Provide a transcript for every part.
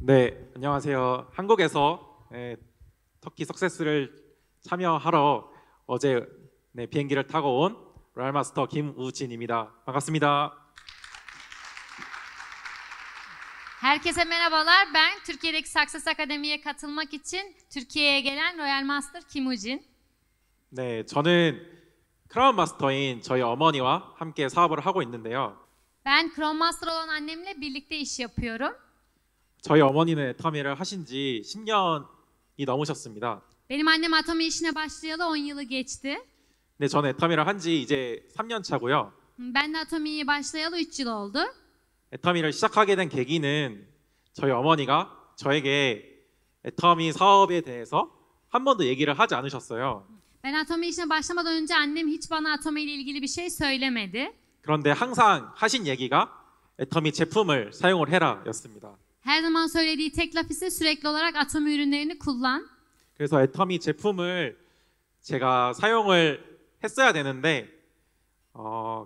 네, 안녕하세요. 한국에서 터키 석세스를 참여하러 어제 비행기를 타고 온 로얄마스터 김우진입니다. 반갑습니다. Herkese merhabalar. Ben Türkiye'deki Success Akademi'ye katılmak için Türkiye'ye gelen Royal Master Kim Woo-jin. 네, 저는 크라운 마스터인 저희 어머니와 함께 사업을 하고 있는데요. Ben Crown Master olan annemle birlikte iş yapıyorum. 저희 어머니는 애터미를 하신 지 10년이 넘으셨습니다. Benim annem atomi işine başlayalı 10 yılı geçti. 네, 저는 애터미를 한 지 이제 3년 차고요. Ben de atomiyi başlayalı 3 yıl oldu. 애터미를 시작하게 된 계기는 저희 어머니가 저에게 애터미 사업에 대해서 한 번도 얘기를 하지 않으셨어요. Ben atomi işine başlamadan önce annem hiç bana atomi ile ilgili bir şey söylemedi. 그런데 항상 하신 얘기가 애터미 제품을 사용을 해라 였습니다. Her zaman söylediği tek laf ise sürekli olarak atomi ürünlerini kullan. 그래서 애터미 제품을 제가 사용을 했어야 되는데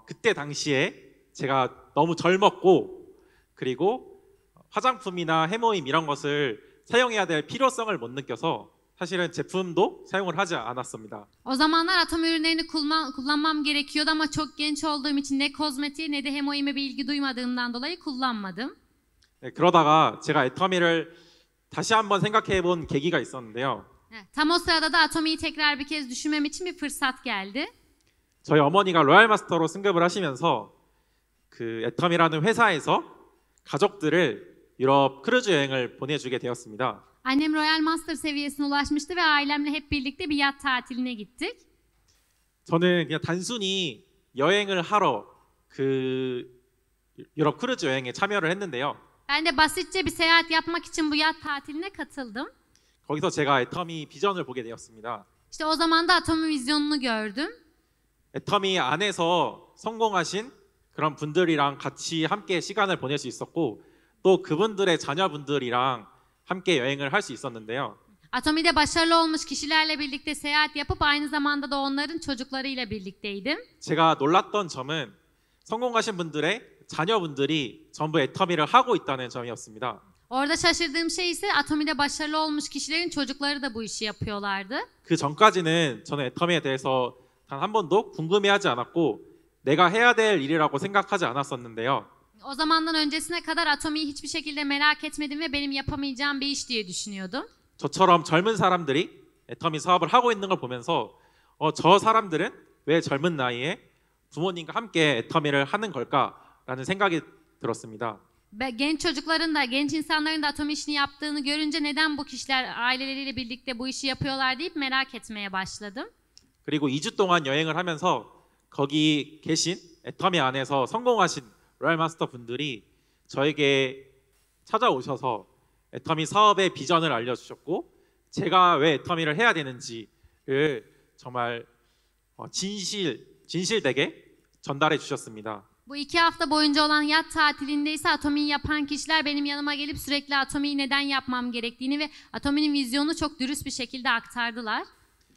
그때 당시에 제가 너무 젊었고 그리고 화장품이나 해모임 이런 것을 사용해야 될 필요성을 못 느껴서 사실은 제품도 사용을 하지 않았습니다. O zamanlar atom ürünlerini kullanmam gerekiyordu ama çok genç olduğum için ne kozmetiğe ne de hemoime bir ilgi duymadığımdan dolayı kullanmadım. 네, 그러다가 제가 애터미를 다시 한번 생각해 본 계기가 있었는데요. Tam o sırada da atomiyi tekrar bir kez düşünmem için bir fırsat geldi. 저희 어머니가 로얄 마스터로 승급을 하시면서 그 애터미라는 회사에서 가족들을 유럽 크루즈 여행을 보내주게 되었습니다. Annem Royal Master seviyesine ulaşmıştı ve ailemle hep birlikte bir yat tatiline gittik. 저는 그냥 단순히 여행을 하러 그 유럽 크루즈 여행에 참여를 했는데요. Ben de basitçe bir seyahat yapmak için bu yat tatiline katıldım. 거기서 제가 애터미 비전을 보게 되었습니다. İşte o zaman da atomi vizyonunu gördüm. 애터미 안에서 성공하신 그런 분들이랑 같이 함께 시간을 보낼 수 있었고 또 그분들의 자녀분들이랑 함께 여행을 할 수 있었는데요. Atomi'de başarılı olmuş kişilerle birlikte seyahat yapıp aynı zamanda da onların çocuklarıyla birlikteydim. 제가 놀랐던 점은 성공하신 분들의 자녀분들이 전부 애터미를 하고 있다는 점이었습니다. Orada şaşırdığım şey ise Atomi'de başarılı olmuş kişilerin çocukları da bu işi yapıyorlardı. 그 전까지는 저는 애터미에 대해서 단 한 번도 궁금해하지 않았고 내가 해야 될 일이라고 생각하지 않았었는데요. O zamandan öncesine kadar Atomi'yi hiçbir şekilde merak etmedim ve benim yapamayacağım bir iş diye düşünüyordum. 저처럼 젊은 사람들이 애터미 사업을 하고 있는 걸 보면서 저 사람들은 왜 젊은 나이에 부모님과 함께 애터미를 하는 걸까라는 생각이 들었습니다. Genç çocukların da, genç insanların da Atomi işini yaptığını görünce neden bu kişiler aileleriyle birlikte bu işi yapıyorlar deyip merak etmeye başladım. 그리고 2주 동안 여행을 하면서 거기 계신 애터미 안에서 성공하신 로얄 마스터 분들이 저에게 찾아오셔서 애터미 사업의 비전을 알려주셨고 제가 왜 애터미를 해야 되는지를 정말 진실되게 전달해 주셨습니다. Bu 2 hafta boyunca olan yat tatilinde ise Atomi'yi yapan kişiler benim yanıma gelip sürekli Atomi'yi neden yapmam gerektiğini ve Atomi'nin vizyonunu çok dürüst bir şekilde aktardılar.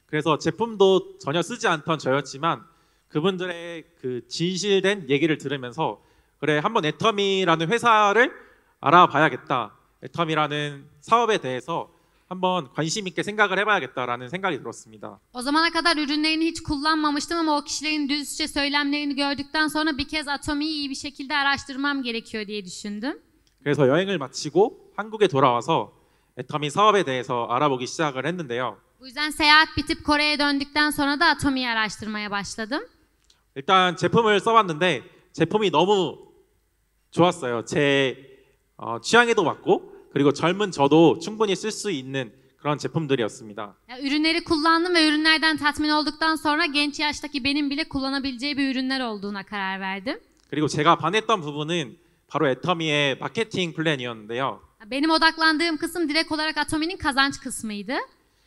그래서 제품도 전혀 쓰지 않던 저였지만 그분들의 그 진실된 얘기를 들으면서 그래 한번 애터미라는 회사를 알아봐야겠다. 애터미라는 사업에 대해서 한번 관심 있게 생각을 해봐야겠다라는 생각이 들었습니다. O zamana kadar ürünlerini hiç kullanmamıştım ama o kişilerin dürüstçe söylemlerini gördükten sonra bir kez Atomi'yi iyi bir şekilde araştırmam gerekiyor diye düşündüm. 그래서 여행을 마치고 한국에 돌아와서 애터미 사업에 대해서 알아보기 시작을 했는데요. Bu yüzden seyahat bitip Kore'ye döndükten sonra da Atomi'yi araştırmaya başladım. 일단 제품을 써봤는데 제품이 너무 좋았어요. 제 취향에도 맞고 그리고 젊은 저도 충분히 쓸 수 있는 그런 제품들이었습니다. Ürünleri kullandım ve ürünlerden tatmin olduktan sonra genç yaştaki benim bile kullanabileceği bir ürünler olduğuna karar verdim. 그리고 제가 반했던 부분은 바로 애터미의 마케팅 플랜이었는데요. Benim odaklandığım kısım direkt olarak Atomi'nin kazanç kısmıydı.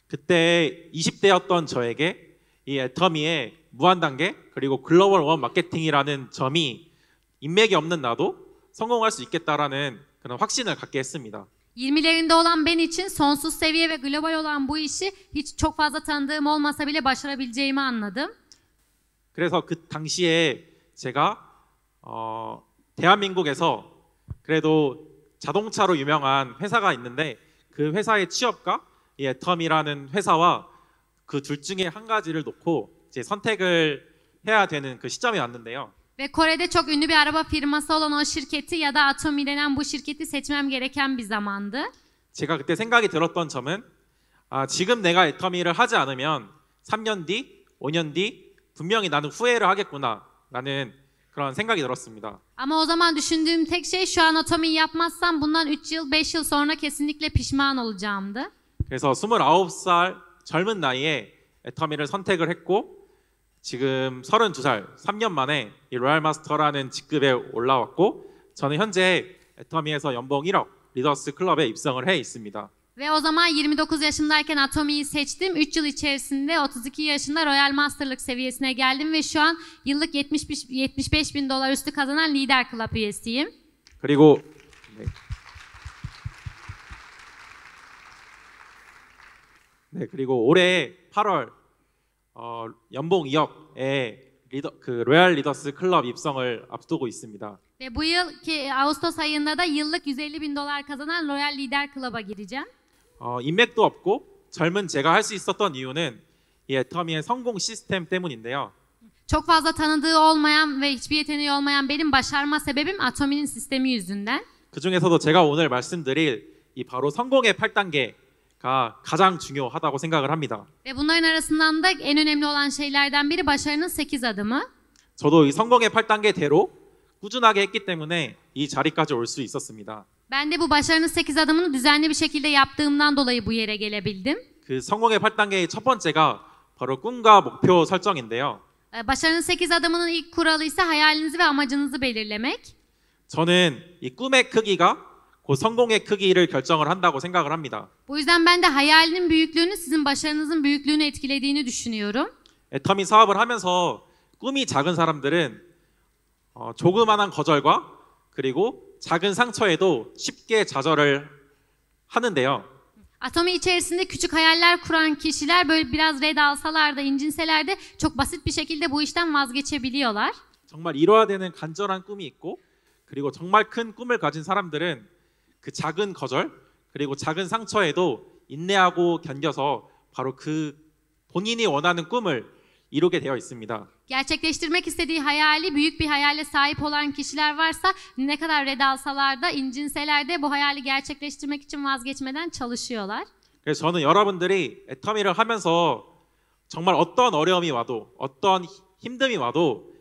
그때 20대였던 저에게 이 애터미의 무한단계 그리고 글로벌 원 마케팅이라는 점이 인맥이 없는 나도 성공할 수 있겠다라는 그런 확신을 갖게 했습니다. 20'lerinde olan ben için sonsuz seviye ve global olan bu işi hiç çok fazla tanıdığım olmasa bile başarabileceğimi anladım. 그래서 그 당시에 제가 대한민국에서 그래도 자동차로 유명한 회사가 있는데 그 회사의 취업과 이 애텀이라는 회사와 그 둘 중에 한 가지를 놓고 이제 선택을 해야 되는 그 시점이 왔는데요. Ve Kore'de çok ünlü bir araba firması olan o şirketi ya da Atomi denen bu şirketi seçmem gereken bir zamandı. 제가 그때 생각이 들었던 점은 지금 내가 애터미를 하지 않으면 3년 뒤, 5년 뒤 분명히 나는 후회를 하겠구나라는 그런 생각이 들었습니다. Ama o zaman düşündüğüm tek şey şu an Atomi'yi yapmazsam bundan 3 yıl 5 yıl sonra kesinlikle pişman olacağımdı. 그래서 29살 젊은 나이에 애터미를 선택을 했고 지금 32살, 3년 만에 이 로얄 마스터라는 직급에 올라왔고 저는 현재 애터미에서 연봉 1억 리더스 클럽에 입성을 해 있습니다. Ve o zaman 29 yaşındayken Atomi'yi seçtim. 3 yıl içerisinde 32 yaşında Royal Master'lık seviyesine geldim ve şu an yıllık 75 bin dolar üstü kazanan Lider Club üyesiyim. 그리고 그리고 올해 8월 연봉 2억에 그 로얄 리더스 클럽 입성을 앞두고 있습니다. Ve bu yıl ki Ağustos ayında da yıllık 150 bin dolar kazanan Royal Lider Club'a gireceğim. 인맥도 없고 젊은 제가 할 수 있었던 이유는 이 애터미의 성공 시스템 때문인데요. Çok fazla tanıdığı olmayan ve hiçbir yeteneği olmayan benim başarma sebebim Atomi'nin sistemi yüzünden. 그 중에서도 제가 오늘 말씀드릴 이 바로 성공의 8단계가 가장 중요하다고 생각을 합니다. Ve bunların arasından da en önemli olan şeylerden biri başarının 8 adımı. 저도 이 성공의 8단계대로 꾸준하게 했기 때문에 이 자리까지 올 수 있었습니다. Ben de bu başarının 8 adımını düzenli bir şekilde yaptığımdan dolayı bu yere gelebildim. 그 성공의 8단계의 첫 번째가 바로 꿈과 목표 설정인데요. Başarının 8 adımının ilk kuralı ise hayalinizi ve amacınızı belirlemek. 저는 이 꿈의 크기가 그 성공의 크기를 결정을 한다고 생각을 합니다. Bu yüzden ben de hayalinin büyüklüğünü sizin başarınızın büyüklüğünü etkilediğini düşünüyorum. 애터미 사업을 하면서 꿈이 작은 사람들은 조그만한 거절과 그리고 작은 상처에도 쉽게 좌절을 하는데요. Atomi içerisinde küçük hayaller kuran kişiler böyle biraz red alsalar da incinseler de çok basit bir şekilde bu işten vazgeçebiliyorlar. 정말 이뤄야 되는 간절한 꿈이 있고 그리고 정말 큰 꿈을 가진 사람들은 그 작은 거절 그리고 작은 상처에도 인내하고 견뎌서 바로 그 본인이 원하는 꿈을 이루게 되어 있습니다. Gerçekleştirmek istediği hayali büyük bir hayale sahip olan kişiler varsa ne kadar red alsalar da incinseler de bu hayali gerçekleştirmek için vazgeçmeden çalışıyorlar. 그래서 저는 여러분들이 애터미를 하면서 정말 어떤 어려움이 와도 어떤 힘듦이 와도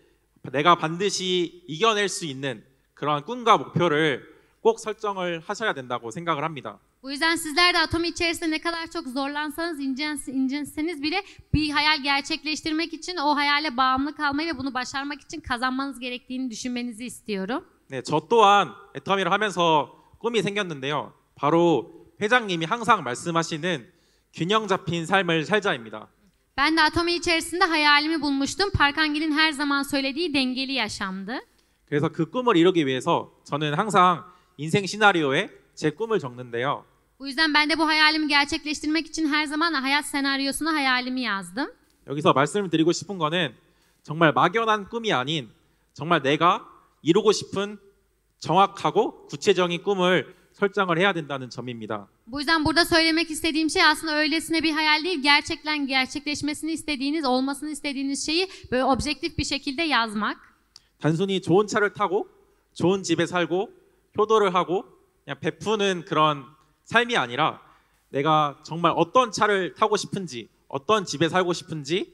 내가 반드시 이겨낼 수 있는 그런 꿈과 목표를 꼭 설정을 하셔야 된다고 생각을 합니다. Bu yüzden sizler de Atomi içerisinde ne kadar çok zorlansanız, incinseniz bile bir hayal gerçekleştirmek için o hayale bağımlı kalmayı ve bunu başarmak için kazanmanız gerektiğini düşünmenizi istiyorum. 네, 저 또한 애터미를 하면서 꿈이 생겼는데요. 바로 회장님이 항상 말씀하시는 균형 잡힌 삶을 살자입니다. Ben de Atomi içerisinde hayalimi bulmuştum. Parkangil'in her zaman söylediği dengeli yaşamdı. 그래서 그 꿈을 이루기 위해서 저는 항상 인생 시나리오에 제 꿈을 적는데요. Bu yüzden ben de bu hayalimi gerçekleştirmek için her zaman hayat senaryosuna hayalimi yazdım. 여기서 말씀드리고 싶은 거는 정말 막연한 꿈이 아닌 정말 내가 이루고 싶은 정확하고 구체적인 꿈을 설정을 해야 된다는 점입니다. Bu yüzden burada söylemek istediğim şey aslında öylesine bir hayal değil, gerçekten gerçekleşmesini istediğiniz, olmasını istediğiniz şeyi böyle objektif bir şekilde yazmak. 단순히 좋은 차를 타고 좋은 집에 살고 효도를 하고 그냥 베푸는 그런 삶이 아니라 내가 정말 어떤 차를 타고 싶은지, 어떤 집에 살고 싶은지,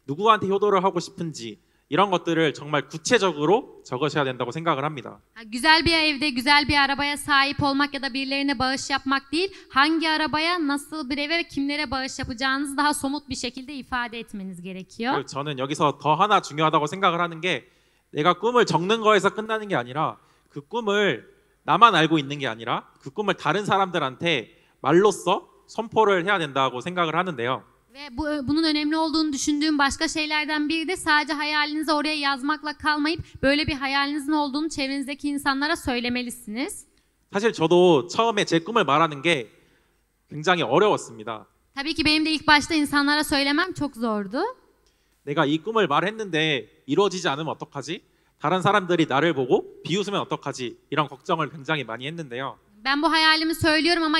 누구한테 효도를 하고 싶은지 이런 것들을 정말 구체적으로 적으셔야 된다고 생각을 합니다. Güzel bir evde, güzel bir arabaya sahip olmak ya da birilerine bağış yapmak değil, hangi arabaya, nasıl bir eve ve kimlere bağış yapacağınızı daha somut bir şekilde ifade etmeniz gerekiyor. 저는 여기서 더 하나 중요하다고 생각을 하는 게 내가 꿈을 적는 거에서 끝나는 게 아니라 그 꿈을 나만 알고 있는 게 아니라 그 꿈을 다른 사람들한테 말로써 선포를 해야 된다고 생각을 하는데요. Ve bunun önemli olduğunu düşündüğüm başka şeylerden biri de sadece hayalinizi oraya yazmakla kalmayıp böyle bir hayalinizin olduğunu çevrenizdeki insanlara söylemelisiniz. 사실 저도 처음에 제 꿈을 말하는 게 굉장히 어려웠습니다. Tabii ki benim de ilk başta insanlara söylemem çok zordu. 내가 이 꿈을 말했는데 이루어지지 않으면 어떡하지? 다른 사람들이 나를 보고 비웃으면 어떡하지? 이런 걱정을 굉장히 많이 했는데요. Ben bu hayalimi söylüyorum ama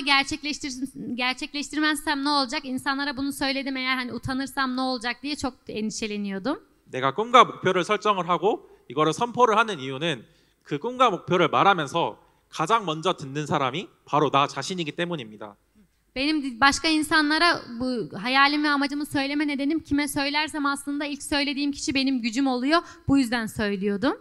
gerçekleştirmezsem ne olacak? İnsanlara bunu söyledim, eğer hani utanırsam ne olacak diye çok endişeleniyordum. 내가 꿈과 목표를 설정을 하고 이거를 선포를 하는 이유는 그 꿈과 목표를 말하면서 가장 먼저 듣는 사람이 바로 나 자신이기 때문입니다. Benim başka insanlara bu hayalimi ve amacımı söyleme nedenim, kime söylersem aslında ilk söylediğim kişi benim gücüm oluyor. Bu yüzden söylüyordum.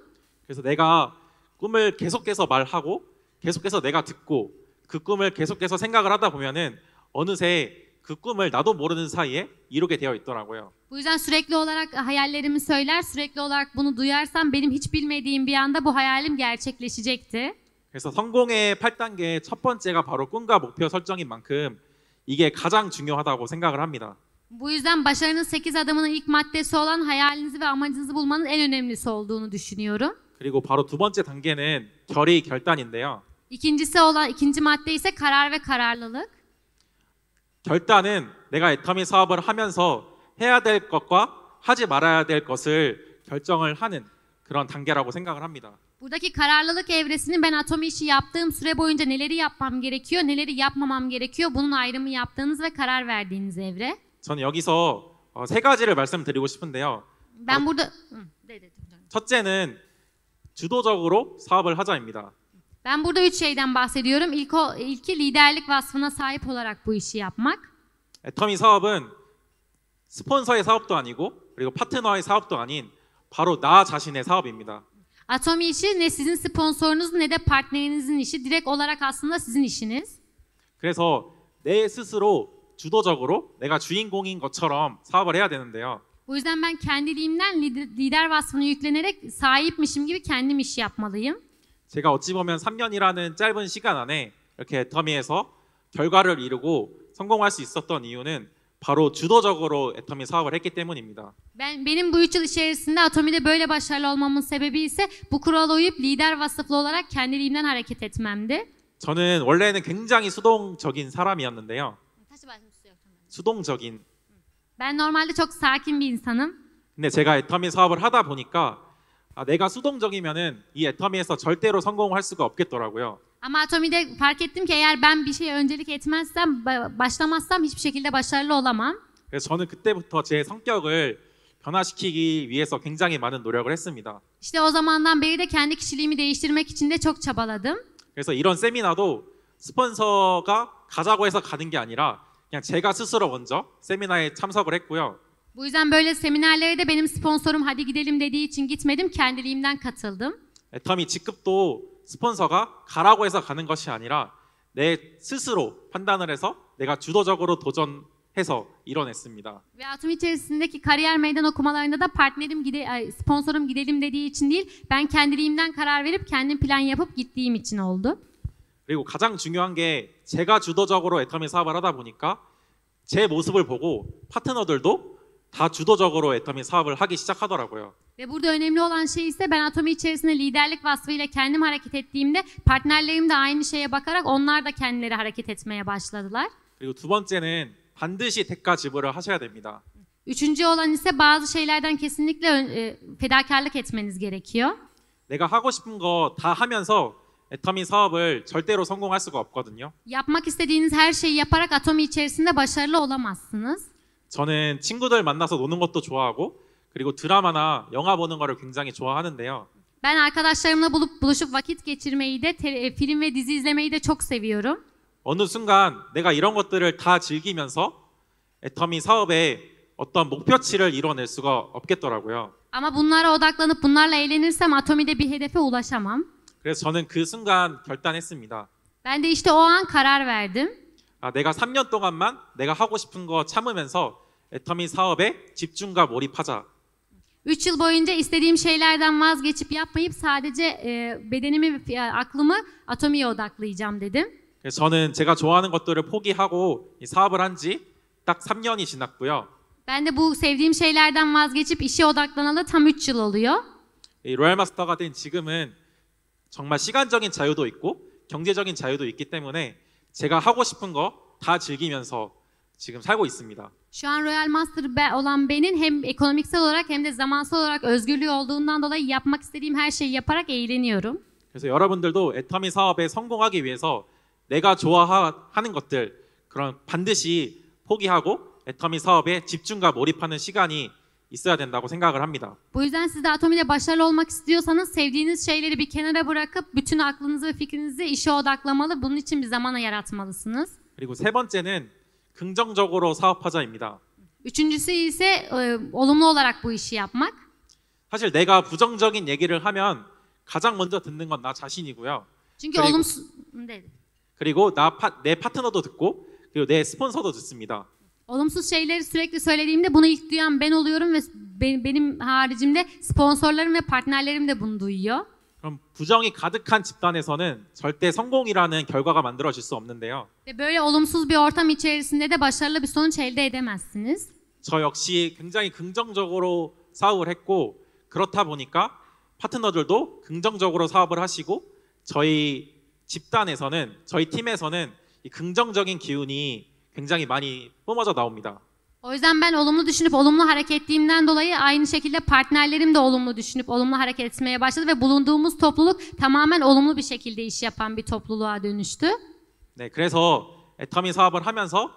그래서 내가 꿈을 계속해서 말하고 계속해서 내가 듣고 그 꿈을 계속해서 생각을 하다 보면은 어느새 그 꿈을 나도 모르는 사이에 이루게 되어 있더라고요. Bu yüzden sürekli olarak hayallerimi söyler, sürekli olarak bunu duyarsam benim hiç bilmediğim bir anda bu hayalim gerçekleşecekti. 그래서 성공의 8단계의 첫 번째가 바로 꿈과 목표 설정인 만큼 이게 가장 중요하다고 생각을 합니다. Bu yüzden başarının 8 adımının ilk maddesi olan hayalinizi ve amacınızı bulmanın en önemlisi olduğunu düşünüyorum. 그리고 바로 두 번째 단계는 결의 결단인데요. İkinci madde ise karar ve kararlılık. 결단은 내가 애터미 사업을 하면서 해야 될 것과 하지 말아야 될 것을 결정을 하는 그런 단계라고 생각을 합니다. Buradaki kararlılık evresinin ben Atomi işi yaptığım süre boyunca neleri yapmam gerekiyor, neleri yapmamam gerekiyor, bunun ayrımı yaptığınız ve karar verdiğiniz evre. 저는 여기서 세 가지를 말씀드리고 싶은데요. Ben burada 첫째는 주도적으로 사업을 하자입니다. Ben burada 3 şeyden bahsediyorum. İlki liderlik vasfına sahip olarak bu işi yapmak. 애터미 사업은 스폰서의 사업도 아니고 그리고 파트너의 사업도 아닌 바로 나 자신의 사업입니다. Atomi işi ne sizin sponsorunuzun ne de partnerinizin işi. Direkt olarak aslında sizin işiniz. 그래서 내 스스로 주도적으로 내가 주인공인 것처럼 사업을 해야 되는데요. Bu yüzden ben kendiliğimden lider vasfına yüklenerek sahipmişim gibi kendim iş yapmalıyım. 제가 어찌 보면 3년이라는 짧은 시간 안에 이렇게 애터미에서 결과를 이루고 성공할 수 있었던 이유는 바로 주도적으로 애터미 사업을 했기 때문입니다. Benim bu 3 yıl içerisinde Atomi'de böyle başarılı olmamın sebebi ise bu kurala uyup lider vasıflı olarak kendiliğimden hareket etmemdi. 저는 원래는 굉장히 수동적인 사람이었는데요. 수동적인. Ben normalde çok sakin bir insanım. 근데 제가 애터미 사업을 하다 보니까 내가 수동적이면은 이 애터미에서 절대로 성공할 수가 없겠더라고요. Ama Atomi'de fark ettim ki eğer ben bir şeye öncelik etmezsem, başlamazsam hiçbir şekilde başarılı olamam. 그래서 저는 그때부터 제 성격을 변화시키기 위해서 굉장히 많은 노력을 했습니다. İşte o zamandan beri de kendi kişiliğimi değiştirmek için de çok çabaladım. 그래서 이런 세미나도 스폰서가 가자고 해서 가는 게 아니라 그냥 제가 스스로 먼저 세미나에 참석을 했고요. Bu yüzden böyle seminerlere de benim sponsorum hadi gidelim dediği için gitmedim, kendiliğimden katıldım. 애터미 직급도 스폰서가 가라고 해서 가는 것이 아니라 내 스스로 판단을 해서 내가 주도적으로 도전해서 이뤄냈습니다. Ve Atomi içerisindeki kariyer meydan okumalarında da sponsorum gidelim dediği için değil, ben kendiliğimden karar verip kendim plan yapıp gittiğim için oldu. 그리고 가장 중요한 게 제가 주도적으로 애터미 사업을 하다 보니까 제 모습을 보고 파트너들도 다 주도적으로 애터미 사업을 하기 시작하더라고요. Ve burada önemli olan şey ise ben Atomi içerisinde liderlik vasfıyla kendim hareket ettiğimde partnerlerim de aynı şeye bakarak onlar da kendileri hareket etmeye başladılar. 그리고 두 번째는 반드시 대가 지불을 하셔야 됩니다. Üçüncü olan ise bazı şeylerden kesinlikle fedakarlık etmeniz gerekiyor. 내가 하고 싶은 거 다 하면서 애터미 사업을 절대로 성공할 수가 없거든요. Yapmak istediğiniz her şeyi yaparak Atomi içerisinde başarılı olamazsınız. 저는 친구들 만나서 노는 것도 좋아하고 그리고 드라마나 영화 보는 거를 굉장히 좋아하는데요. Ben arkadaşlarımla buluşup vakit geçirmeyi de film ve dizi izlemeyi de çok seviyorum. 어느 순간 내가 이런 것들을 다 즐기면서 애터미 사업에 어떤 목표치를 이뤄낼 수가 없겠더라고요. Ama bunlara odaklanıp bunlarla eğlenirsem Atomi'de bir hedefe ulaşamam. 그래서 저는 그 순간 결단했습니다. Ben de işte o an karar verdim. 내가 3년 동안만 내가 하고 싶은 거 참으면서 애터미 사업에 집중과 몰입하자. 3 yıl boyunca istediğim şeylerden vazgeçip yapmayıp sadece bedenimi ve aklımı Atomi'ye odaklayacağım dedim. 그래서 저는 제가 좋아하는 것들을 포기하고 이 사업을 한 지 딱 3년이 지났고요. Ben de bu sevdiğim şeylerden vazgeçip işe odaklanalı tam 3 yıl oluyor. 이 로얄 마스터가 된 지금은 정말 시간적인 자유도 있고 경제적인 자유도 있기 때문에 제가 하고 싶은 거 다 즐기면서 지금 살고 있습니다. Şu an Royal Master olan benim hem ekonomiksel olarak hem de zamansal olarak özgürlüğü olduğundan dolayı yapmak istediğim her şeyi yaparak eğleniyorum. 그래서 여러분들도 애터미 사업에 성공하기 위해서 내가 좋아하는 것들 그런 bandı시 포기하고 애터미 사업에 집중과 몰입하는 시간이 있어야 된다고 생각을 합니다. Bu yüzden siz de Atomi'de başarılı olmak istiyorsanız sevdiğiniz şeyleri bir kenara bırakıp bütün aklınızı ve fikrinizi işe odaklamalı. Bunun için bir zaman yaratmalısınız. 그리고 세 번째는 긍정적으로 사업하자입니다. Üçüncüsü ise olumlu olarak bu işi yapmak. 사실 내가 부정적인 얘기를 하면 가장 먼저 듣는 건 나 자신이고요. Çünkü 그리고- olumsuz... dedi. 그리고 내 파트너도 듣고 그리고 내 스폰서도 듣습니다. Olumsuz şeyleri sürekli söylediğimde bunu ilk duyan ben oluyorum ve benim haricimde sponsorlarım ve partnerlerim de bunu duyuyor. 그럼 부정이 가득한 집단에서는 절대 성공이라는 결과가 만들어질 수 없는데요. Ve böyle olumsuz bir ortam içerisinde de başarılı bir sonuç elde edemezsiniz. 저 역시 굉장히 긍정적으로 사업을 했고 그렇다 보니까 파트너들도 긍정적으로 사업을 하시고 저희 집단에서는 저희 팀에서는 이 긍정적인 기운이 굉장히 많이 뿜어져 나옵니다. O yüzden ben olumlu düşünüp olumlu hareket ettiğimden dolayı aynı şekilde partnerlerim de olumlu düşünüp olumlu hareket etmeye başladı ve bulunduğumuz topluluk tamamen olumlu bir şekilde iş yapan bir topluluğa dönüştü. 네, 그래서 애터미 사업을 하면서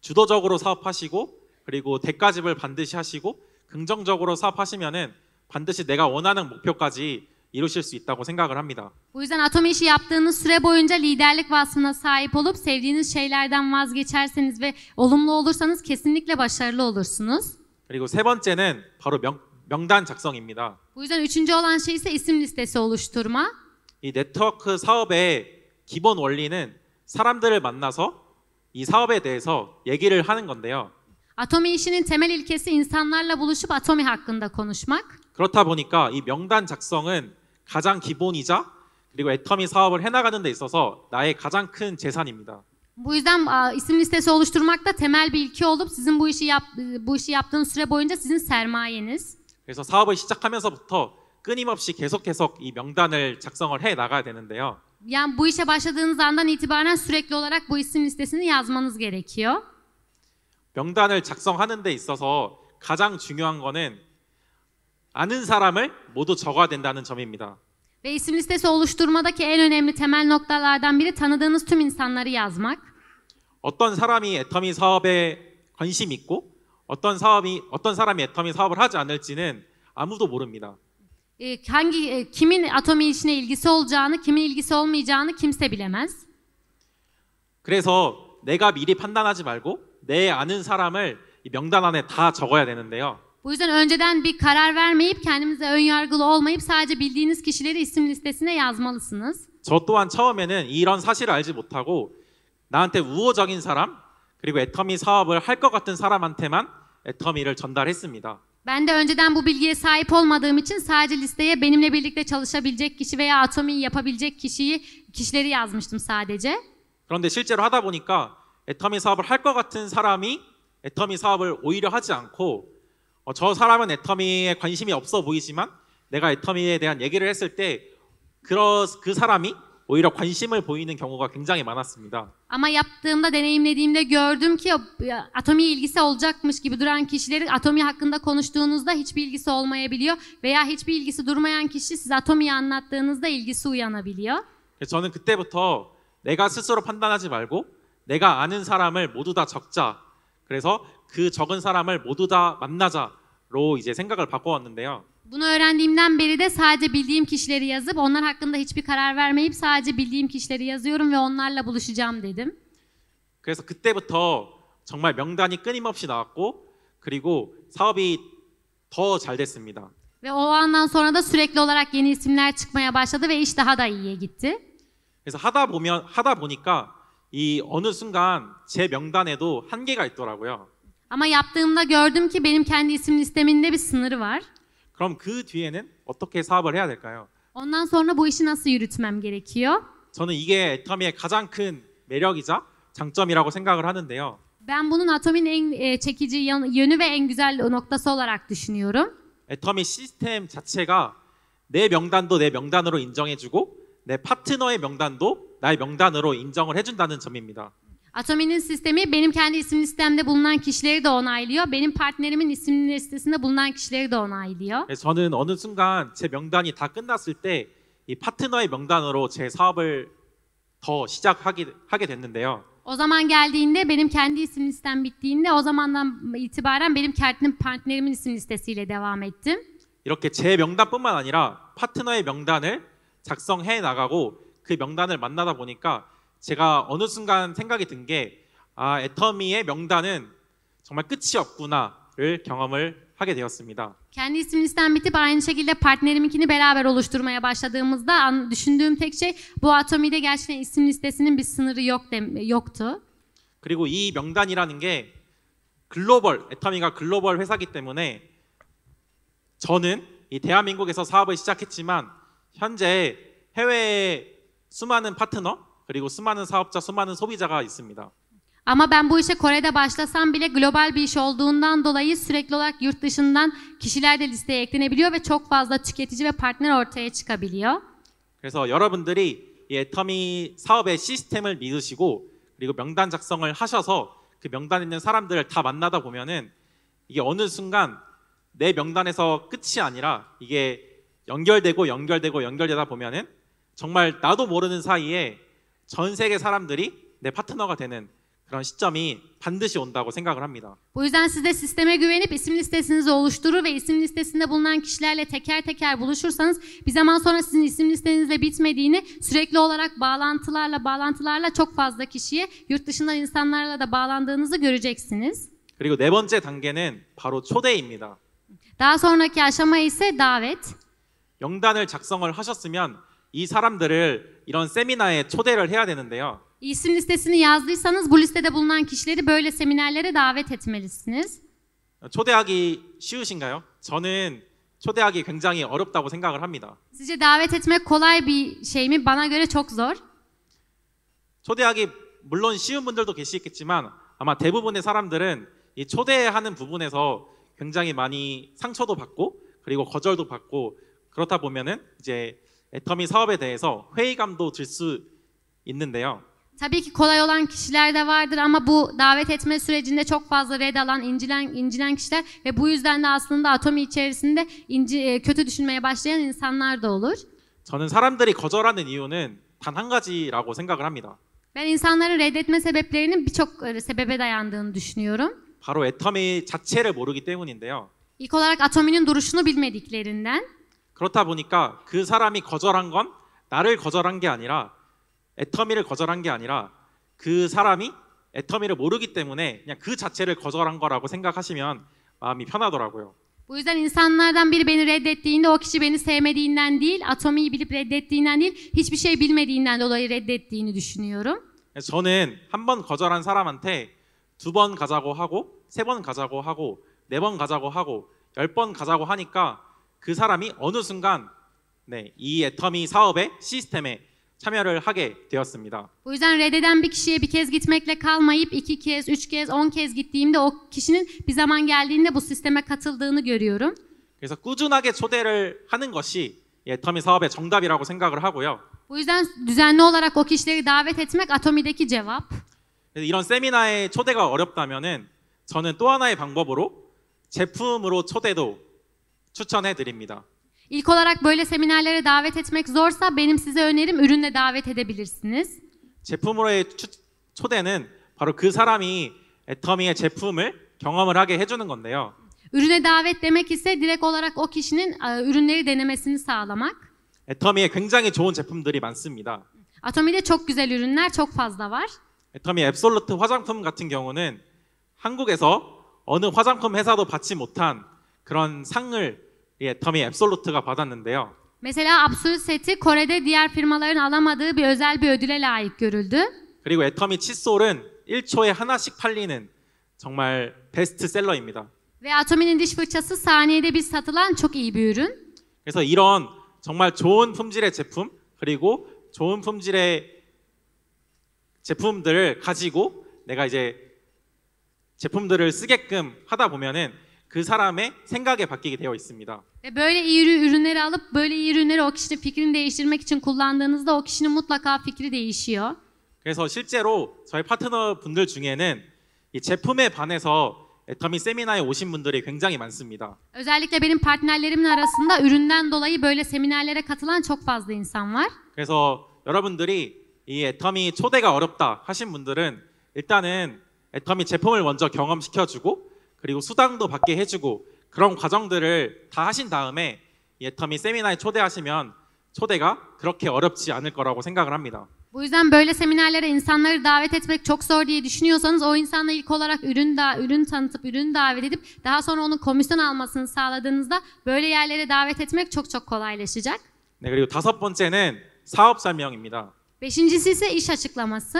주도적으로 사업하시고 그리고 대가집을 반드시 하시고 긍정적으로 사업하시면은 반드시 내가 원하는 목표까지 이루실 수 있다고 생각을 합니다. Bu yüzden Atomi işi yaptığınız süre boyunca liderlik vasfına sahip olup sevdiğiniz şeylerden vazgeçerseniz ve olumlu olursanız kesinlikle başarılı olursunuz. 그리고 세 번째는 바로 명단 작성입니다. Bu yüzden üçüncü olan şey ise isim listesi oluşturma. 이 네트워크 사업의 기본 원리는 사람들을 만나서 이 사업에 대해서 얘기를 하는 건데요. Atomi işinin temel ilkesi insanlarla buluşup Atomi hakkında konuşmak. 그렇다 보니까 이 명단 작성은 가장 기본이자 그리고 애터미 사업을 해나가는 데 있어서 나의 가장 큰 재산입니다. Bu yüzden isim listesi oluşturmak da temel bir ilke olup sizin bu işi yaptığınız süre boyunca sizin sermayeniz. 그래서 사업을 시작하면서부터 끊임없이 계속 이 명단을 작성을 해 나가야 되는데요. Yani bu işe başladığınız andan itibaren sürekli olarak bu isim listesini yazmanız gerekiyor. 명단을 작성하는 데 있어서 가장 중요한 거는 아는 사람을 모두 적어야 된다는 점입니다. Ve isim listesi oluşturmadaki en önemli temel noktalardan biri tanıdığınız tüm insanları yazmak. 어떤 사람이 애터미 사업에 관심 있고 어떤 사람이 애터미 사업을 하지 않을지는 아무도 모릅니다. Kimin Atomi işine ilgisi olacağını, kimin ilgisi olmayacağını kimse bilemez. 그래서 내가 미리 판단하지 말고 내 아는 사람을 이 명단 안에 다 적어야 되는데요. Bu yüzden önceden bir karar vermeyip kendinize ön yargılı olmayıp sadece bildiğiniz kişileri isim listesine yazmalısınız. 저 또한 처음에는 이런 사실을 알지 못하고 나한테 우호적인 사람 그리고 애터미 사업을 할 것 같은 사람한테만 애터미를 전달했습니다. Ben de önceden bu bilgiye sahip olmadığım için sadece listeye benimle birlikte çalışabilecek kişi veya Atomi'yi yapabilecek kişileri yazmıştım sadece. 그런데 실제로 하다 보니까 애터미 사업을 할 것 같은 사람이 애터미 사업을 오히려 하지 않고 저 사람은 애터미에 관심이 없어 보이지만 내가 애터미에 대한 얘기를 했을 때 그 사람이 오히려 관심을 보이는 경우가 굉장히 많았습니다. Ama yaptığımda, deneyimlediğimde gördüm ki Atomi'ye ilgisi olacakmış gibi duran kişileri Atomi hakkında konuştuğunuzda hiçbir ilgisi olmayabiliyor veya hiçbir ilgisi durmayan kişi siz Atomi'yi anlattığınızda ilgisi uyanabiliyor. 그래서 저는 그때부터 내가 스스로 판단하지 말고 내가 아는 사람을 모두 다 적자. 그래서 그 적은 사람을 모두 다 만나자로 이제 생각을 바꿔왔는데요. Bunu öğrendiğimden beri de sadece bildiğim kişileri yazıp onlar hakkında hiçbir karar vermeyip sadece bildiğim kişileri yazıyorum ve onlarla buluşacağım dedim. 그래서 그때부터 정말 명단이 끊임없이 나왔고 그리고 사업이 더 잘 됐습니다. Ve o andan sonra da sürekli olarak yeni isimler çıkmaya başladı ve iş daha da iyiye gitti. 그래서 하다 보니까 이 어느 순간 제 명단에도 한계가 있더라고요. Ama yaptığımda gördüm ki benim kendi isim listemin de bir sınırı var. 그럼 그 뒤에는 어떻게 사업을 해야 될까요? Ondan sonra bu işi nasıl yürütmem gerekiyor? 저는 이게 애터미의 가장 큰 매력이자 장점이라고 생각을 하는데요. Ben bunun Atomi'nin en çekici yönü ve en güzel noktası olarak düşünüyorum. 애터미 시스템 자체가 내 명단도 내 명단으로 인정해주고 내 파트너의 명단도 나의 명단으로 인정을 해준다는 점입니다. Atomi'nin sistemi benim kendi isim listemde bulunan kişileri de onaylıyor. Benim partnerimin isim listesinde bulunan kişileri de onaylıyor. 그래서 저는 어느 순간 제 명단이 다 끝났을 때 이 파트너의 명단으로 제 사업을 더 시작하게 됐는데요. O zaman geldiğinde benim kendi isim listem bittiğinde o zamandan itibaren benim kendi partnerimin isim listesiyle devam ettim. 이렇게 제 명단뿐만 아니라 파트너의 명단을 작성해 나가고 그 명단을 만나다 보니까 제가 어느 순간 생각이 든 게 애터미의 명단은 정말 끝이 없구나를 경험을 하게 되었습니다. Kendi isim listem bitip aynı şekilde partneriminkini beraber oluşturmaya başladığımızda düşündüğüm tek şey bu Atomi'de gerçekten isim listesinin bir sınırı yoktu. 그리고 이 명단이라는 게 애터미가 글로벌 회사이기 때문에 저는 이 대한민국에서 사업을 시작했지만 현재 해외에 수많은 파트너 그리고 수많은 사업자, 수많은 소비자가 있습니다. Ama ben bu işe Kore'de başlasam bile global bir iş olduğundan dolayı sürekli olarak yurt dışından kişiler de listeye eklenebiliyor ve çok fazla tüketici ve partner ortaya çıkabiliyor. 그래서 여러분들이 이 애터미 사업의 시스템을 믿으시고 그리고 명단 작성을 하셔서 그 명단에 있는 사람들을 다 만나다 보면은 이게 어느 순간 내 명단에서 끝이 아니라 이게 연결되다 보면은 정말 나도 모르는 사이에 전 세계 사람들이 내 파트너가 되는 그런 시점이 반드시 온다고 생각을 합니다. Bu yüzden siz de sisteme güvenip isim listesinizi oluşturur ve isim listesinde bulunan kişilerle teker teker buluşursanız bir zaman sonra sizin isim listenizle bitmediğini, sürekli olarak bağlantılarla çok fazla kişiye, yurt dışından insanlarla da bağlandığınızı göreceksiniz. 그리고 네 번째 단계는 바로 초대입니다. Daha sonraki aşama ise davet. 명단을 작성을 하셨으면 이 사람들을 이런 세미나에 초대를 해야 되는데요. İsim listesini yazdıysanız bu listede bulunan kişileri böyle seminerlere davet etmelisiniz. 초대하기 쉬우신가요? 저는 초대하기 굉장히 어렵다고 생각을 합니다. Sizce davet etmek kolay bir şey mi? Bana göre çok zor. 초대하기 물론 쉬운 분들도 계시겠지만 아마 대부분의 사람들은 이 초대하는 부분에서 굉장히 많이 상처도 받고 그리고 거절도 받고 그렇다 보면은 이제 애터미 사업에 대해서 회의감도 들 수 있는데요. Tabii ki kolay olan kişiler de vardır ama bu davet etme sürecinde çok fazla red alan, incinen kişiler ve bu yüzden de aslında Atomi içerisinde kötü düşünmeye başlayan insanlar da olur. 저는 사람들이 거절하는 이유는 단 한 가지라고 생각을 합니다. Ben insanların reddetme sebeplerinin birçok sebebe dayandığını düşünüyorum. 바로 애터미 자체를 모르기 때문인데요. İlk olarak Atomi'nin duruşunu bilmediklerinden. 그렇다 보니까 그 사람이 거절한 건 나를 거절한 게 아니라 애터미를 거절한 게 아니라 그 사람이 애터미를 모르기 때문에 그냥 그 자체를 거절한 거라고 생각하시면 마음이 편하더라고요. Bu yüzden insanlardan biri beni reddettiğinde o kişi beni sevmediğinden değil, Atomi'yi bilip reddettiğinden değil, hiçbir şey bilmediğinden dolayı reddettiğini düşünüyorum. 저는 한 번 거절한 사람한테 두 번 가자고 하고 세 번 가자고 하고 네 번 가자고 하고 10번 가자고 하니까 그 사람이 어느 순간 이 애터미 사업의 시스템에 참여를 하게 되었습니다. Bu yüzden reddeden bir kişiye bir kez gitmekle kalmayıp 2 kez, 3 kez, 10 kez gittiğimde o kişinin bir zaman geldiğinde bu sisteme katıldığını görüyorum. 그래서 꾸준하게 초대를 하는 것이 애터미 사업의 정답이라고 생각을 하고요. Bu yüzden düzenli olarak o kişileri davet etmek Atomi'deki cevap. 이런 세미나에 초대가 어렵다면은 저는 또 하나의 방법으로 제품으로 초대도 추천해 드립니다. İlk olarak böyle seminerlere davet etmek zorsa benim size önerim ürünle davet edebilirsiniz. 제품으로의 초대는 바로 그 사람이 애터미의 제품을 경험을 하게 해주는 건데요. Ürüne davet demek ise direkt olarak o kişinin ürünleri denemesini sağlamak. 애터미에 굉장히 좋은 제품들이 많습니다. Atomi'de çok güzel ürünler çok fazla var. 애터미 앱솔루트 화장품 같은 경우는 한국에서 어느 화장품 회사도 받지 못한 그런 상을 이 애터미 앱솔루트가 받았는데요. Mesela Absolut seti Kore'de diğer firmaların alamadığı bir özel bir ödüle layık görüldü. 그리고 애터미 칫솔은 1초에 하나씩 팔리는 정말 베스트셀러입니다. Ve Atomi'nin diş fırçası saniyede bir satılan çok iyi bir ürün. 그래서 이런 정말 좋은 품질의 제품 그리고 좋은 품질의 제품들을 가지고 내가 이제 제품들을 쓰게끔 하다 보면은 그 사람의 생각이 바뀌게 되어 있습니다. Ve böyle iyi ürünleri alıp böyle iyi ürünleri o kişinin fikrini değiştirmek için kullandığınızda o kişinin mutlaka fikri değişiyor. 그래서 실제로 저희 파트너 분들 중에는 이 제품에 반해서 애터미 세미나에 오신 분들이 굉장히 많습니다. Özellikle benim partnerlerimin arasında üründen dolayı böyle seminerlere katılan çok fazla insan var. 그래서 여러분들이 이 애터미 초대가 어렵다 하신 분들은 일단은 애터미 제품을 먼저 경험시켜주고 그리고 수당도 받게 해주고 그런 과정들을 다 ha신 daum에 이 애터미 세미나에 초대하시면 초대가 그렇게 어렵지 않을 거라고 생각을 합니다. Bu yüzden böyle seminerlere insanları davet etmek çok zor diye düşünüyorsanız o insana ilk olarak ürün tanıtıp ürün davet edip daha sonra onun komisyon almasını sağladığınızda böyle yerlere davet etmek çok çok kolaylaşacak. 네, 그리고 다섯 번째는 사업 설명입니다. Beşincisi ise iş açıklaması.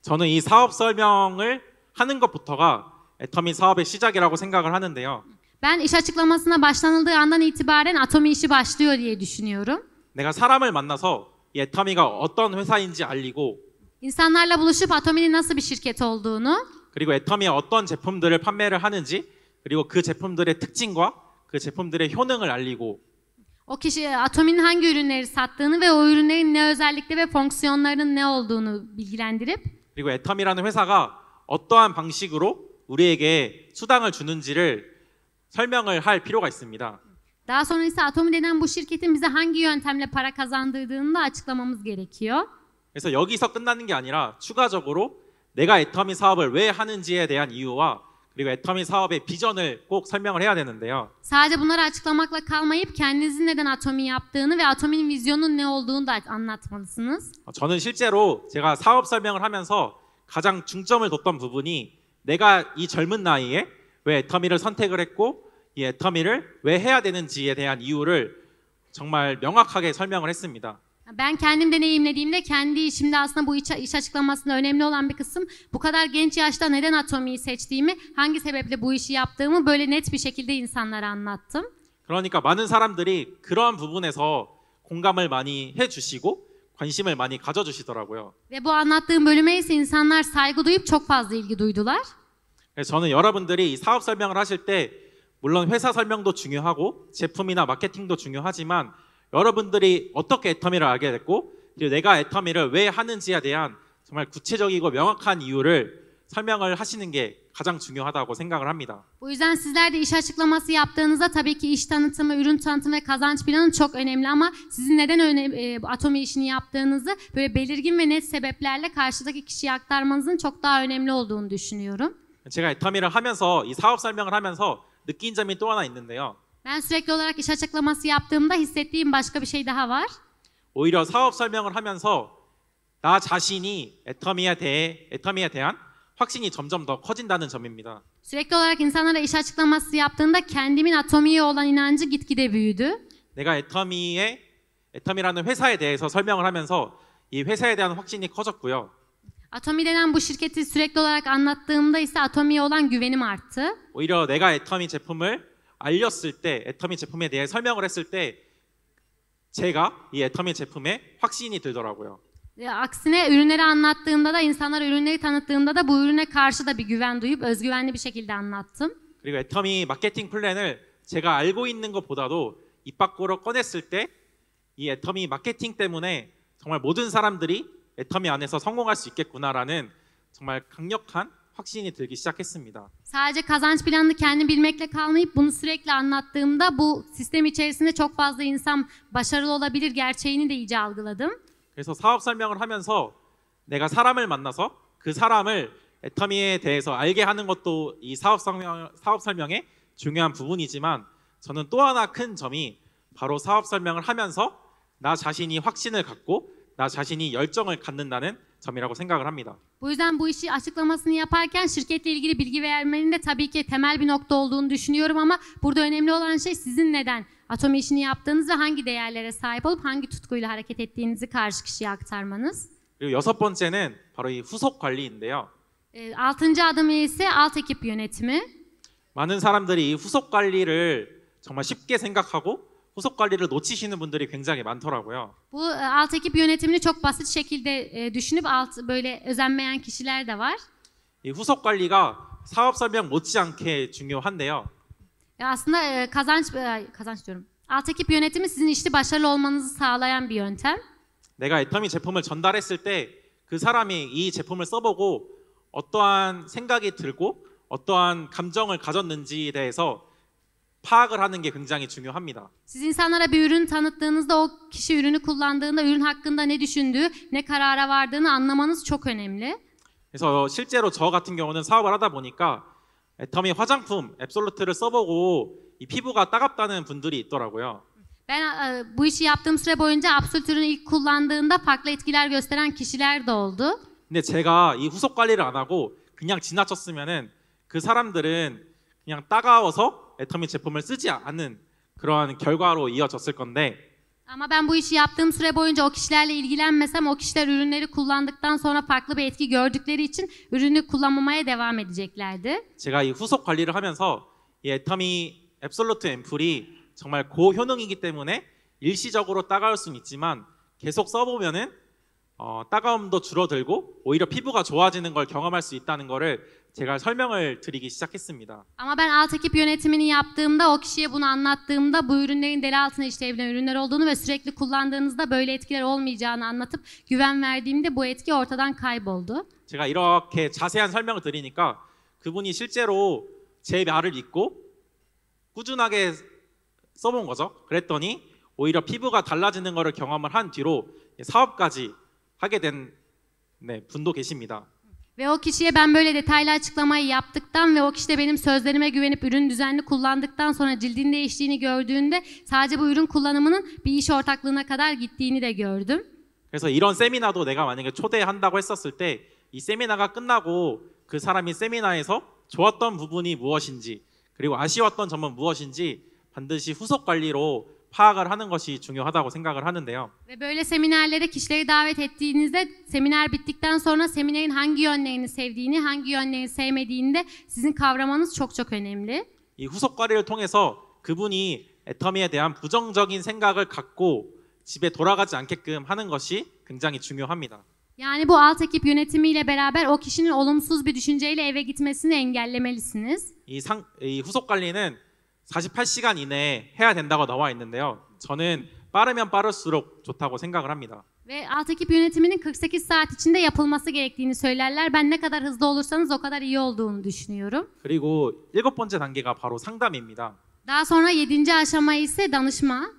저는 이 사업 설명을 하는 것부터가 애터미 사업의 시작이라고 생각을 하는데요. Ben iş açıklamasına başlanıldığı andan itibaren Atomi işi başlıyor diye düşünüyorum. 내가 사람을 만나서 이 애터미가 어떤 회사인지 알리고 İnsanlarla buluşup Atomi'nin nasıl bir şirket olduğunu, 그리고 애터미에 어떤 제품들을 판매를 하는지 그리고 그 제품들의 특징과 그 제품들의 효능을 알리고 o kişi Atomi'nin hangi ürünleri sattığını ve o ürünlerin ne özellikle ve fonksiyonlarının ne olduğunu bilgilendirip 그리고 애터미라는 회사가 어떠한 방식으로 우리에게 수당을 주는지를 설명을 할 필요가 있습니다. daha sonra ise Atomi denen bu şirketin bize hangi yöntemle para kazandırdığını da açıklamamız gerekiyor. 그래서 여기서 끝나는 게 아니라 추가적으로 내가 애터미 사업을 왜 하는지에 대한 이유와 그리고 애터미 사업의 비전을 꼭 설명을 해야 되는데요. Sadece bunları açıklamakla kalmayıp kendinizin neden Atomi yaptığını ve Atomi'nin vizyonunun ne olduğunu da anlatmalısınız. 저는 실제로 제가 사업 설명을 하면서 가장 중점을 뒀던 부분이 내가 이 젊은 나이에 왜 애터미를 선택을 했고 이 애터미를 왜 해야 되는지에 대한 이유를 정말 명확하게 설명을 했습니다. Ben kendim deneyimlediğimde kendi işimde aslında bu iş açıklamasında önemli olan bir kısım bu kadar genç yaşta neden Atomi'yi seçtiğimi, hangi sebeple bu işi yaptığımı böyle net bir şekilde insanlara anlattım. 그러니까 많은 사람들이 그러한 부분에서 공감을 많이 해주시고 관심을 많이 가져주시더라고요. Ve bu anlattığım bölüme ise insanlar saygı duyup çok fazla ilgi duydular. 그래서 저는 여러분들이 이 사업 설명을 하실 때 물론 회사 설명도 중요하고 제품이나 마케팅도 중요하지만 여러분들이 어떻게 애터미를 알게 됐고 그리고 내가 애터미를 왜 하는지에 대한 정말 구체적이고 명확한 이유를 설명을 하시는 게 가장 중요하다고 생각을 합니다. Bu yüzden sizler de iş açıklaması yaptığınızda tabii ki iş tanıtımı, ürün tanıtımı ve kazanç planı çok önemli ama sizin neden Atomi işini yaptığınızı böyle belirgin ve net sebeplerle karşıdaki kişiye aktarmanızın çok daha önemli olduğunu düşünüyorum. 제가 애터미를 하면서 이 사업 설명을 하면서 느낀 점이 또 하나 있는데요. Ben sürekli olarak iş açıklaması yaptığımda hissettiğim başka bir şey daha var. 오히려 사업 설명을 하면서 나 자신이 애터미에 대한 확신이 점점 더 커진다는 점입니다. Sürekli olarak insanlara iş açıklaması yaptığında kendimin Atomi'ye olan inancı gitgide büyüdü. 내가 애터미라는 회사에 대해서 설명을 하면서 이 회사에 대한 확신이 커졌고요. Atomi denen bu şirketi sürekli olarak anlattığımda ise Atomi'ye olan güvenim arttı. 오히려 내가 애터미 제품을 알렸을 때, 애터미 제품에 대해 설명을 했을 때 제가 이 애터미 제품에 확신이 들더라고요. Aksine ürünleri anlattığımda da insanlara ürünleri tanıttığımda da bu ürüne karşı da bir güven duyup özgüvenli bir şekilde anlattım. 그리고 애터미 마케팅 플랜을 제가 알고 있는 것보다도 입 밖으로 꺼냈을 때 이 애터미 마케팅 때문에 정말 모든 사람들이 애터미 안에서 성공할 수 있겠구나라는 정말 강력한 확신이 들기 시작했습니다. Sadece kazanç planını kendim bilmekle kalmayıp bunu sürekli anlattığımda bu sistem içerisinde çok fazla insan başarılı olabilir gerçeğini de iyice algıladım. 그래서 사업 설명을 하면서 내가 사람을 만나서 그 사람을 애터미에 대해서 알게 하는 것도 이 사업 설명의 중요한 부분이지만 저는 또 하나 큰 점이 바로 사업 설명을 하면서 나 자신이 확신을 갖고 나 자신이 열정을 갖는다는 점이라고 생각을 합니다. Bu yüzden bu işi açıklamasını yaparken şirketle ilgili bilgi vermenin de tabii ki temel bir nokta olduğunu düşünüyorum ama burada önemli olan şey sizin neden Atomi işini yaptığınız ve hangi değerlere sahip olup hangi tutkuyla hareket ettiğinizi karşı kişiye aktarmanız. 그리고 여섯 번째는 바로 이 후속 관리인데요. Altıncı adım ise alt ekip yönetimi. 많은 사람들이 이 후속 관리를 정말 쉽게 생각하고 후속 관리를 놓치시는 분들이 굉장히 많더라고요. Bu alt ekip yönetimini çok basit şekilde düşünüp böyle özenmeyen kişiler de var. 이 후속 관리가 사업 설명 못지않게 중요한데요. Aslında kazanç diyorum. Alt ekip yönetimi sizin işte başarılı olmanızı sağlayan bir yöntem. 내가 애터미 제품을 전달했을 때 그 사람이 이 제품을 써보고 어떠한 생각이 들고 어떠한 감정을 가졌는지에 대해서 파악을 하는 게 굉장히 중요합니다. Siz insanlara bir ürün tanıttığınızda o kişi ürünü kullandığında ürün hakkında ne düşündüğü, ne karara vardığını anlamanız çok önemli. 그래서 실제로 저 같은 경우는 사업을 하다 보니까 애터미 화장품 앱솔루트를 써보고 이 피부가 따갑다는 분들이 있더라고요. Ben bu işi yaptığım süre boyunca Absolut ürünü ilk kullandığında farklı etkiler gösteren kişiler de oldu. 근데 제가 이 후속 관리를 안 하고 그냥 지나쳤으면은 그 사람들은 그냥 따가워서 애터미 제품을 쓰지 않는 그러한 결과로 이어졌을 건데 Ama ben bu işi yaptığım süre boyunca o kişilerle ilgilenmesem o kişiler ürünleri kullandıktan sonra farklı bir etki gördükleri için ürünü kullanmamaya devam edeceklerdi. 제가 이 후속 관리를 하면서 이 애터미 앱솔루트 앰플이 정말 고효능이기 때문에 일시적으로 따가울 수는 있지만 계속 써보면은 따가움도 줄어들고 오히려 피부가 좋아지는 걸 경험할 수 있다는 거를 제가 설명을 드리기 시작했습니다. Ama ben alt ekip yönetimini yaptığımda o kişiye bunu anlattığımda bu ürünlerin deri altına işleyebilen ürünler olduğunu ve sürekli kullandığınızda böyle etkiler olmayacağını anlatıp güven verdiğimde bu etki ortadan kayboldu. 제가 이렇게 자세한 설명을 드리니까 그분이 실제로 제 말을 믿고 꾸준하게 써본 거죠. 그랬더니 오히려 피부가 달라지는 거를 경험을 한 뒤로 사업까지 하게 된 분도 계십니다. Ve o kişiye ben böyle detaylı açıklamayı yaptıktan ve o kişi de benim sözlerime güvenip ürün düzenli kullandıktan sonra cildin değiştiğini gördüğünde sadece bu ürün kullanımının bir iş ortaklığına kadar gittiğini de gördüm. 그래서 이런 세미나도 내가 만약에 초대한다고 했었을 때 이 세미나가 끝나고 그 사람이 세미나에서 좋았던 부분이 무엇인지 그리고 아쉬웠던 점은 무엇인지 반드시 후속 관리로 파악을 하는 것이 중요하다고 생각을 하는데요. Ve böyle seminerlere kişileri davet ettiğinizde seminer bittikten sonra seminerin hangi yönlerini sevdiğini, hangi yönlerini sevmediğini de sizin kavramanız çok çok önemli. 이 후속 관리를 통해서 그분이 애터미에 대한 부정적인 생각을 갖고 집에 돌아가지 않게끔 하는 것이 굉장히 중요합니다. Yani bu alt ekip yönetimiyle beraber o kişinin olumsuz bir düşünceyle eve gitmesini engellemelisiniz. 이 후속 관리는 48시간 이내에 해야 된다고 나와 있는데요. 저는 빠르면 빠를수록 좋다고 생각을 합니다. Ve alt ekip yönetiminin 48 saat içinde yapılması gerektiğini söylerler. Ben ne kadar hızlı olursanız o kadar iyi olduğunu düşünüyorum. 그리고 7번째 단계가 바로 상담입니다. Daha sonra 7. aşama ise danışma.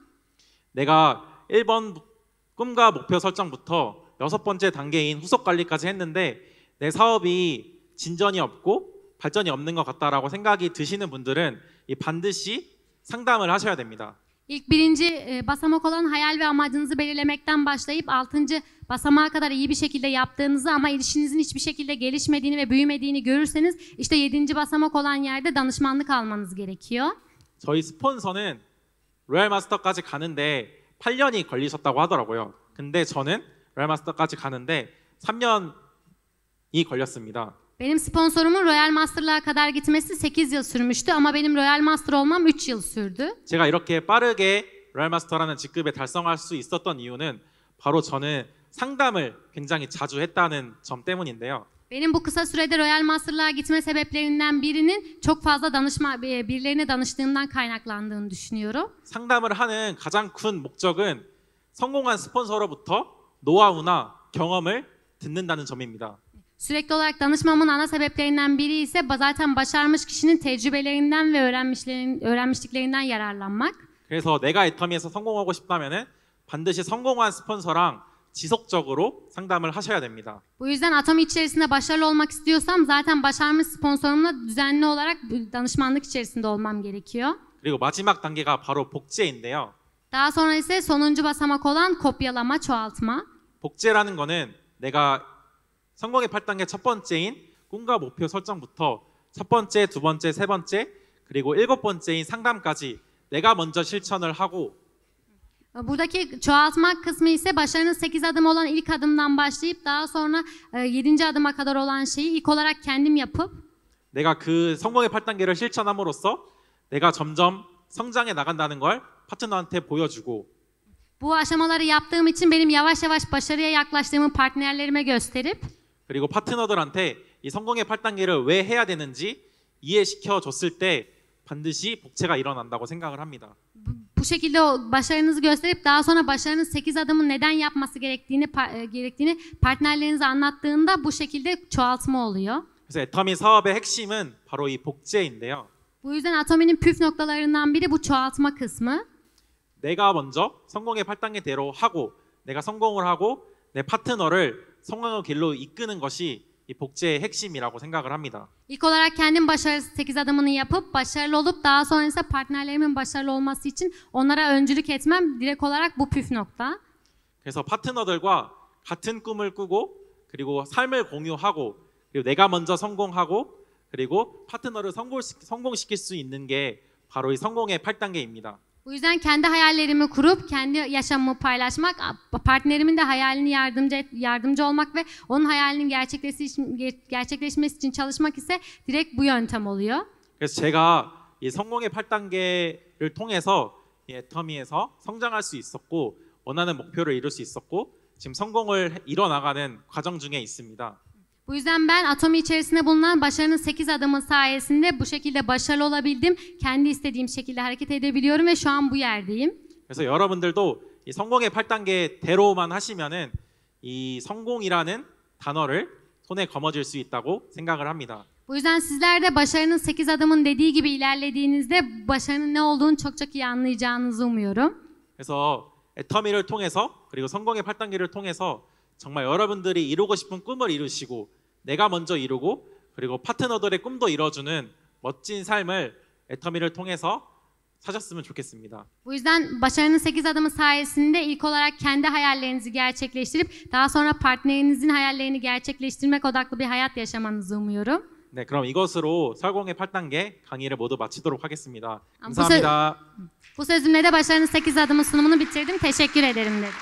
내가 1번 꿈과 목표 설정부터 6번째 단계인 후속 관리까지 했는데 내 사업이 진전이 없고 발전이 없는 것 같다라고 생각이 드시는 분들은 반드시 상담을 하셔야 됩니다. İlk birinci basamak olan hayal ve amacınızı belirlemekten başlayıp 6. basamağa kadar iyi bir şekilde yaptığınızı ama ilişkinizin hiçbir şekilde gelişmediğini ve büyümediğini görürseniz işte 7. basamak olan yerde danışmanlık almanız gerekiyor. 저희 스폰서는 로얄 마스터까지 가는데 8년이 걸리셨다고 하더라고요. 근데 저는 로얄 마스터까지 가는데 3년이 걸렸습니다. Benim sponsorumun Royal Master'lığa kadar gitmesi 8 yıl sürmüştü ama benim Royal Master olmam 3 yıl sürdü. 제가 이렇게 빠르게 로얄 마스터라는 직급에 달성할 수 있었던 이유는 바로 저는 상담을 굉장히 자주 했다는 점 때문인데요. Benim bu kısa sürede Royal Master'lığa gitme sebeplerinden birinin çok fazla birilerine danıştığımdan kaynaklandığını düşünüyorum. 상담을 하는 가장 큰 목적은 성공한 스폰서로부터 노하우나 경험을 듣는다는 점입니다. Sürekli olarak danışmamın ana sebeplerinden biri ise zaten başarmış kişinin tecrübelerinden ve öğrenmişliklerinden yararlanmak. 그래서 내가 애터미에서 성공하고 싶다면은 반드시 성공한 스폰서랑 지속적으로 상담을 하셔야 됩니다. Bu yüzden Atomi içerisinde başarılı olmak istiyorsam zaten başarmış sponsorumla düzenli olarak danışmanlık içerisinde olmam gerekiyor. 그리고 마지막 단계가 바로 복제인데요. Daha sonra ise sonuncu basamak olan kopyalama, çoğaltma. 복제라는 거는 내가 성공의 8단계 첫 번째인 꿈과 목표 설정부터 첫 번째, 두 번째, 세 번째 그리고 7번째인 상담까지 내가 먼저 실천을 하고 Buradaki çoğaltmak kısmı ise başarının 8 adım olan ilk adımdan başlayıp daha sonra 7. adıma kadar olan şeyi ilk olarak kendim yapıp 내가 그 성공의 8단계를 실천함으로써 내가 점점 성장해 나간다는 걸 파트너한테 보여주고 bu aşamaları yaptığım için benim yavaş yavaş başarıya yaklaştığımı partnerlerime gösterip 그리고 파트너들한테 이 성공의 8단계를 왜 해야 되는지 이해시켜 줬을 때 반드시 복제가 일어난다고 생각을 합니다. bu şekilde başarınızı gösterip daha sonra başarının 8 adımı neden yapması gerektiğini partnerlerinize anlattığında bu şekilde çoğaltma oluyor. 그래서 애터미 사업의 핵심은 바로 이 복제인데요. Bu yüzden Atomi'nin püf noktalarından biri bu çoğaltma kısmı. 내가 먼저 성공의 8단계대로 하고 내가 성공을 ha고 내 파트너를 성공의 길로 이끄는 것이 이 복제의 핵심이라고 생각을 합니다. İlk olarak kendim başarılı 8 adımını yapıp başarılı olup daha sonrasında partnerlerimin başarılı olması için onlara öncülük etmem direkt olarak bu püf nokta. 그래서 파트너들과 같은 꿈을 꾸고 그리고 삶을 공유하고 그리고 내가 먼저 성공하고 그리고 파트너를 성공시킬 수 있는 게 바로 이 성공의 8단계입니다. Bu yüzden kendi hayallerimi kurup kendi yaşamımı paylaşmak, partnerimin de hayalini yardımcı olmak ve onun hayalinin gerçekleşmesi için çalışmak ise direkt bu yöntem oluyor. 그래서 제가 이 성공의 8단계를 통해서 이 애터미에서 성장할 수 있었고 원하는 목표를 이룰 수 있었고 지금 성공을 이뤄나가는 과정 중에 있습니다. Bu yüzden ben Atomi içerisinde bulunan başarının 8 adımı sayesinde bu şekilde başarılı olabildim. Kendi istediğim şekilde hareket edebiliyorum ve şu an bu yerdeyim. 그래서 여러분들도 이 성공의 8단계대로만 하시면은 이 성공이라는 단어를 손에 거머쥘 수 있다고 생각을 합니다. Bu yüzden sizler de başarının 8 adımın dediği gibi ilerlediğinizde başarının ne olduğunu çok iyi anlayacağınızı umuyorum. 그래서 애터미를 통해서 그리고 성공의 8단계를 통해서 정말 여러분들이 이루고 싶은 꿈을 이루시고 내가 먼저 이루고 그리고 파트너들의 꿈도 이뤄주는 멋진 삶을 애터미를 통해서 사셨으면 좋겠습니다. Bu yüzden başarının 8 adımı sayesinde ilk olarak kendi hayallerinizi gerçekleştirip daha sonra partnerinizin hayallerini gerçekleştirmek odaklı bir hayat yaşamanızı umuyorum. 네, 그럼 이것으로 성공의 8단계 강의를 모두 마치도록 하겠습니다. 감사합니다. Bu sözümle de başarının 8 adımı sunumunu bitirdim. Teşekkür ederim dedim.